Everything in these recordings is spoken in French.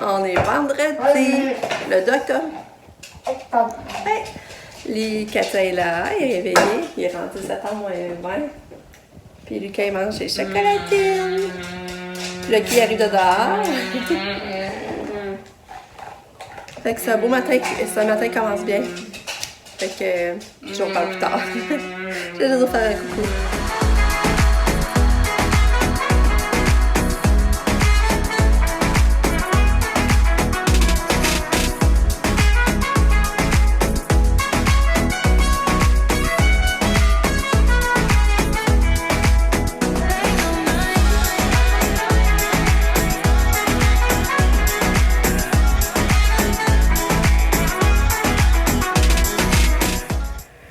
On est vendredi. Le docteur. Hey. Les Katia est là, il est réveillé. Il est rendu 7h20. Puis Lucas, il mange ses chocolatines. Lucky arrive de dehors. Fait que c'est un beau matin. Ce matin commence bien. Fait que je vous reparle plus tard. Je vais juste vous faire un coucou.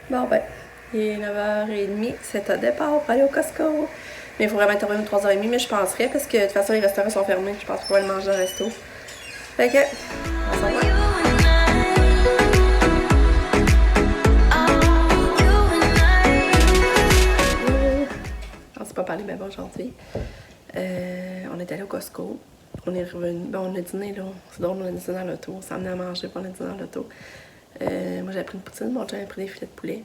Bon ben, il est 9h30, c'est un départ pour aller au Costco. Mais il faut vraiment être à 3h30, mais je penserais parce que de toute façon les restaurants sont fermés. Je pense qu'on va le manger au resto. Fait que, on s'en va. On s'est pas parlé bien aujourd'hui. On est allé au Costco. On est revenu. Bon, on a dîné là. C'est drôle, on a dîné dans l'auto. On s'est emmené à manger, puis on a dîné dans l'auto. Moi j'avais pris une poutine, mon chum avait pris des filets de poulet.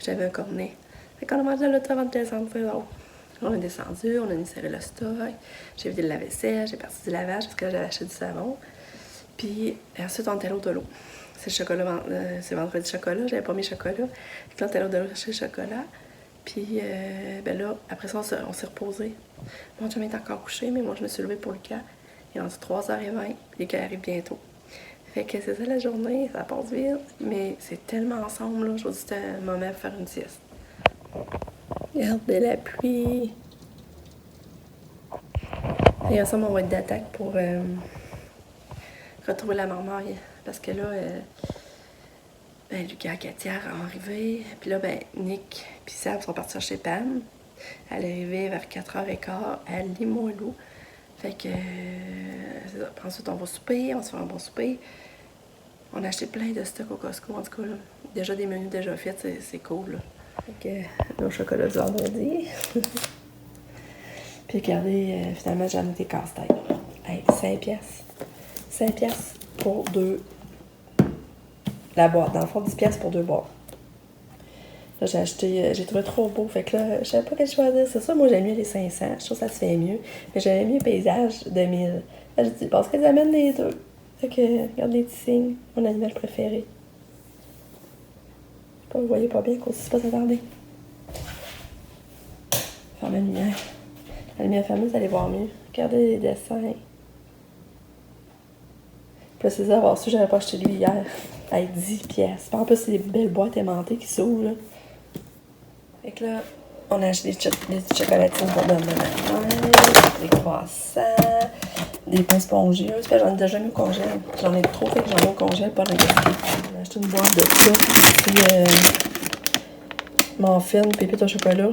J'avais un cornet. Fait qu'on a mangé dans l'auto avant de descendre, c'est drôle. On est descendu, on a inséré le stock. J'ai vidé le lave-vaisselle, j'ai parti du lavage parce que j'avais acheté du savon. Puis ensuite on est allé au Dolo. C'est le chocolat, c'est vendredi chocolat, j'avais pas mis chocolat. Fait que là on est allé au Dolo chercher le chocolat. Puis ben là, après ça on s'est reposé. Mon chum est encore couché, mais moi je me suis levée pour Lucas. Il est rendu 3h20, Lucas arrive bientôt. Fait que c'est ça la journée, ça passe vite, mais c'est tellement ensemble, là. Je vous dis, c'était un moment pour faire une sieste. Regardez la pluie. Et ensemble, on va être d'attaque pour retrouver la marmaille. Parce que là, ben, Lucas et Katia sont arrivés. Puis là, ben, Nick et Sam sont partis chercher Pam. Elle est arrivée vers 4h15 à Limoilou. Fait que, c'est ça. Puis ensuite, on va souper, on va se faire un bon souper. On a acheté plein de stocks au Costco, en tout cas, là. Déjà des menus déjà faits, c'est cool, là. Fait que, nos chocolats du vendredi. Puis regardez, finalement, j'ai amené des casse-têtes. Hey, 5 piastres. 5 piastres pour 2. La boîte. Dans le fond, 10 piastres pour 2 boîtes. Là, j'ai acheté, j'ai trouvé trop beau. Fait que là, je savais pas quel choisir. C'est ça, moi, j'aime mieux les 500. Je trouve que ça se fait mieux. Mais j'aimais mieux le paysage de 1000. Là, j'ai dit, parce qu'ils amènent les deux. Fait que, regarde les petits signes. Mon animal préféré. Je sais pas, vous voyez pas bien qu'on se passe, attendez. Fermez la lumière. La lumière fermée, vous allez voir mieux. Regardez les dessins. Puis là, c'est ça, avoir su, j'avais pas acheté lui hier. Avec 10 pièces. En plus, c'est des belles boîtes aimantées qui s'ouvrent, là. Fait que là, on a acheté des petites chocolatines pour demain matin, des croissants, des pains spongieux. Parce que j'en ai déjà mis au congèle. J'en ai trop fait que j'en ai au congèle, pas dans le gaspiller. On a acheté une boîte de ça. Puis, muffins, pépites au chocolat.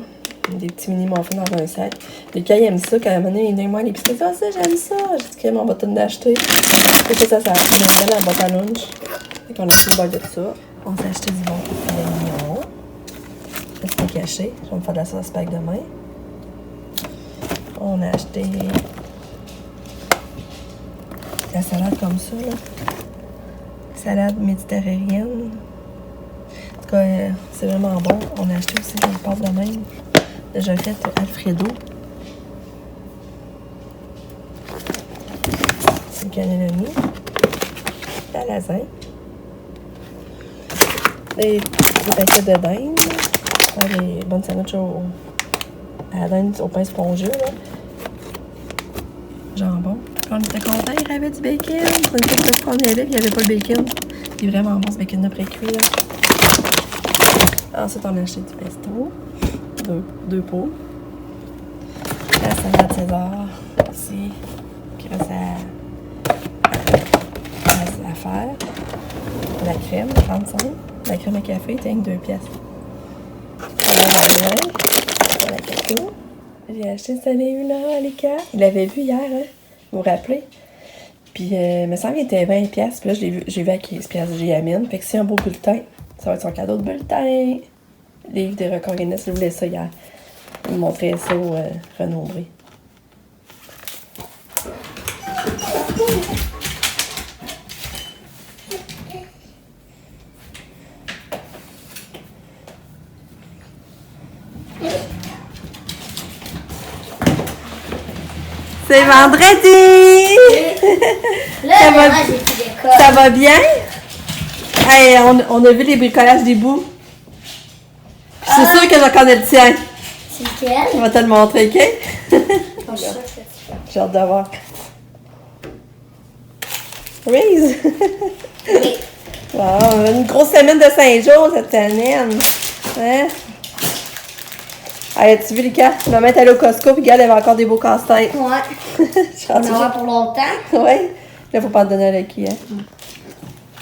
Des petits mini muffins dans un sac. Les cas, ils aiment ça. Quand à un moment donné, ils aiment moi les biscuits. Ah, ça, j'aime ça. J'ai dit, on va tout d'acheter. Fait que ça met dans la boîte à lunch. Fait qu'on a acheté une boîte de ça. On s'est acheté du bon filet mignon. Là, c'était caché. Je vais me faire de la sauce spag demain. On a acheté la salade comme ça, là. Salade méditerranéenne. En tout cas, c'est vraiment bon. On a acheté aussi des pâtes de même. Déjà fait Alfredo. Une cannelloni. La lasagne. Des paquets de dinde. Des bonnes sandwichs à la dinde au pain spongieux, là. Jambon. On était contents, il y avait du bacon. C'est une petite fois qu'on y allait, il n'y avait pas le bacon. Il est vraiment bon, ce bacon de pré-cuit, là. Ensuite, on a acheté du pesto. Deux pots. La salade César. Ici, qui reste à faire. La crème, 35. La crème à café, t'as une 2 pièces. La cacao. J'ai acheté cette année-là à l'Ikea. Il l'avait vu hier, hein? Vous vous rappelez? Puis, il me semble qu'il était 20 pièces. Puis là, j'ai vu à 15 pièces. J'ai amine. Fait que c'est un beau bulletin. Ça va être son cadeau de bulletin. Livre des records Guinness. Je voulais ça hier. Il me montrait ça au Renombré. C'est vendredi! Là, Ça va- j'ai plus d'école. Ça va bien? Hey, on a vu les bricolages des bouts. C'est sûr que je connais le tien. C'est lequel? On va te le montrer, OK? Comme ça, c'est ça. J'ai hâte de voir. Reese! Oui. Wow, une grosse semaine de 5 jours cette semaine. Hein? Hey, as-tu vu, Lucas? Maman est allée au Costco puis regarde, elle avait encore des beaux casse-têtes. Ouais. Je suis On rendue- en aura pour longtemps. Ouais. Là, faut pas te donner à Lucky, hein?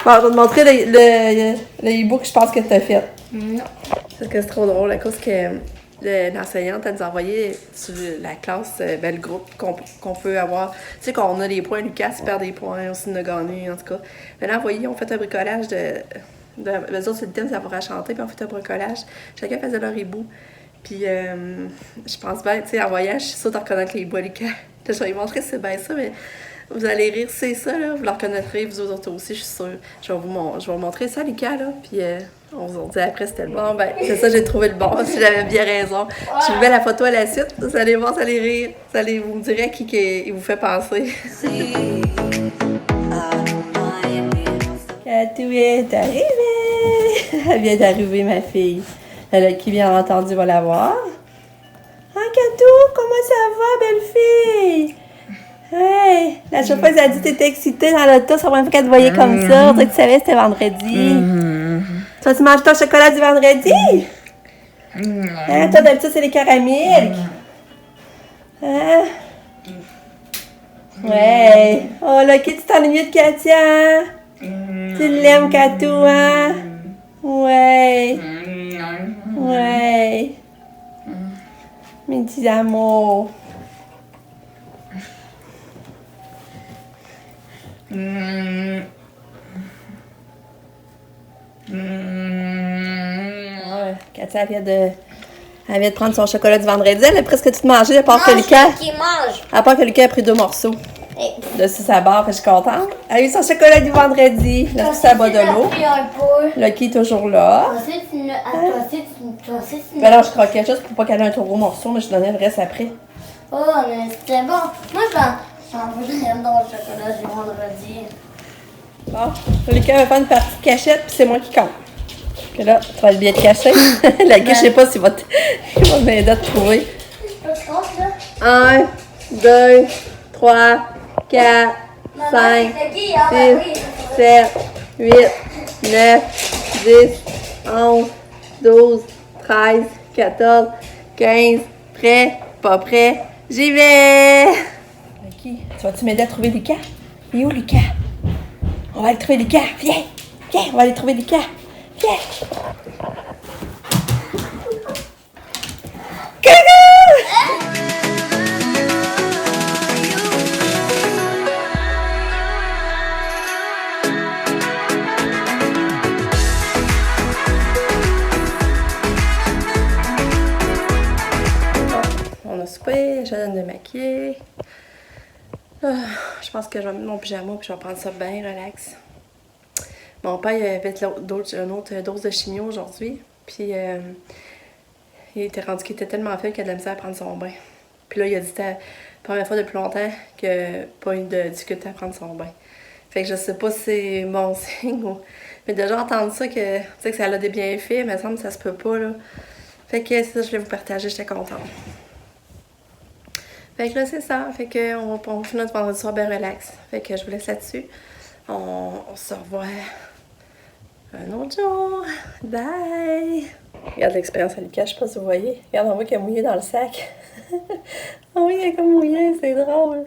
Bon, je vais te montrer le e-book que je pense que tu as fait. Non. Parce que c'est trop drôle, à cause que l'enseignante, elle nous a envoyé sur la classe, ben, le groupe qu'on peut avoir. Tu sais, quand on a des points, Lucas, il perd des points, aussi nous a gagné, en tout cas. Mais là, envoyé, on fait un bricolage les autres, c'est le thème, ça pourra chanter, puis on fait un bricolage. Chacun faisait leur hibou. Puis, je pense bien, tu sais, en voyage, je suis sûre de reconnaître les hibous à Lucas. Je vais vous montrer, c'est bien ça, mais vous allez rire, c'est ça, là. Vous le reconnaîtrez, vous autres aussi, je suis sûre. Je vais vous montrer ça, Lucas, là. Puis, on se dit après, c'était le bon. Ben, c'est ça, j'ai trouvé le bon, si j'avais bien raison. Je vous mets la photo à la suite. Vous allez voir, vous allez rire. Vous me direz qui il vous fait penser. Katou est arrivée! Elle vient d'arriver, ma fille. Elle qui bien entendu va la voir. Ah, Katou, comment ça va, belle fille? Hey, la chauffeuse a dit que t'étais excitée dans l'auto, ça va qu'elle te voyait comme ça. On dirait que tu savais que c'était vendredi. Toi, tu manges ton chocolat du vendredi? Hein, toi, d'habitude, c'est les caramels. Hein? Ouais. Oh, là, qui tu t'ennuies de Katia? Tu l'aimes, Katou, hein? Ouais. Ouais. Mes petits amours. Ouais, Katia, elle vient de prendre son chocolat du vendredi. Elle a presque tout mangé, à part que Lucas. Qui mange? À part que Lucas a pris 2 morceaux. Dessus sa barre, je suis contente. Elle a eu son chocolat du vendredi. Là, ça boit de l'eau. Lucky est toujours là. Ben alors, je croquais juste pour pas qu'elle ait un trop gros morceau, mais je donnais le reste après. Oh, mais c'était bon. Moi, j'en voudrais dans le chocolat du vendredi. Bon, Lucas va faire une partie de cachette, puis c'est moi qui compte. Que là, tu vas le bien te cacher. La guiche, je sais pas s'il va m'aider à te trouver. 1, 2, 3, 4, 5, 6, 7, 8, 9, 10, 11, 12, 13, 14, 15. Prêt? Pas prêt? J'y vais! Qui? Tu vas-tu m'aider à trouver Lucas? Il est où, Lucas? On va aller trouver Lucas. Viens! Viens, on va aller trouver Lucas. Viens! Coucou! On a soupé, je donne de maquiller. Je pense que je vais mettre mon pyjama puis je vais prendre ça bien relax. Mon père il avait fait une autre dose de chimio aujourd'hui. Puis il était rendu qu'il était tellement faible qu'il a de la misère à prendre son bain. Puis là, il a dit que c'était la première fois depuis longtemps qu'il n'a pas eu de difficulté à prendre son bain. Fait que je sais pas si c'est bon signe ou... Mais déjà entendu ça que, tu sais, que ça a des bienfaits, mais ça me semble que ça se peut pas, là. Fait que ça, je voulais vous partager, j'étais contente. Fait que là, c'est ça. Fait que on finit notre vendredi soir bien relax. Fait que je vous laisse là-dessus. On se revoit un autre jour. Bye! Regarde l'expérience à Lucas, je sais pas si vous voyez. Regarde, on voit qu'il a mouillé dans le sac. Ah oui, il a comme mouillé, c'est drôle.